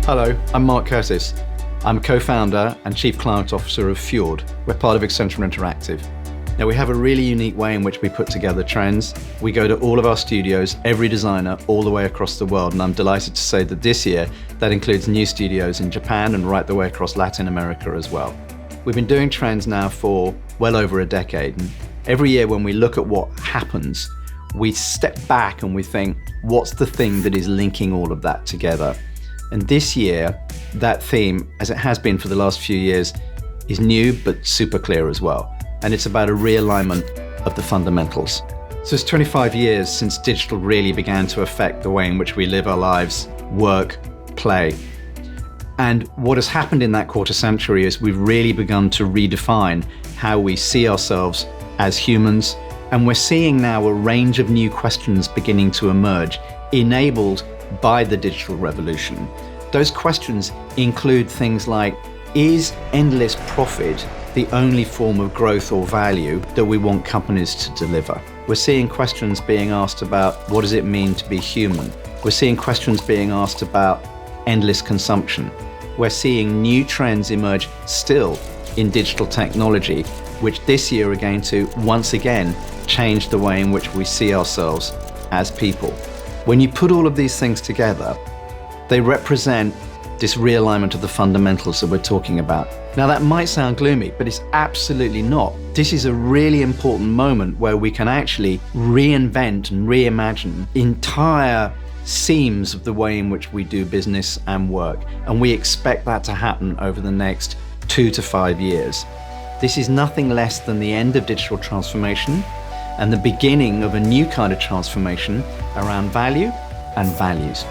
Hello, I'm Mark Curtis. I'm co-founder and chief client officer of Fjord. We're part of Accenture Interactive. Now, we have a really unique way in which we put together trends. We go to all of our studios, every designer, all the way across the world, and I'm delighted to say that this year, that includes new studios in Japan and right the way across Latin America as well. We've been doing trends now for well over a decade, and every year when we look at what happens, we step back and we think, what's the thing that is linking all of that together? And this year, that theme, as it has been for the last few years, is new but super clear as well. And it's about a realignment of the fundamentals. So it's 25 years since digital really began to affect the way in which we live our lives, work, play. And what has happened in that quarter century is we've really begun to redefine how we see ourselves as humans. And we're seeing now a range of new questions beginning to emerge, enabled by the digital revolution. Those questions include things like, is endless profit the only form of growth or value that we want companies to deliver? We're seeing questions being asked about, what does it mean to be human? We're seeing questions being asked about endless consumption. We're seeing new trends emerge still in digital technology, which this year are going to, once again, change the way in which we see ourselves as people. When you put all of these things together, they represent this realignment of the fundamentals that we're talking about. Now, that might sound gloomy, but it's absolutely not. This is a really important moment where we can actually reinvent and reimagine entire seams of the way in which we do business and work. And we expect that to happen over the next 2 to 5 years. This is nothing less than the end of digital transformation and the beginning of a new kind of transformation around value and values.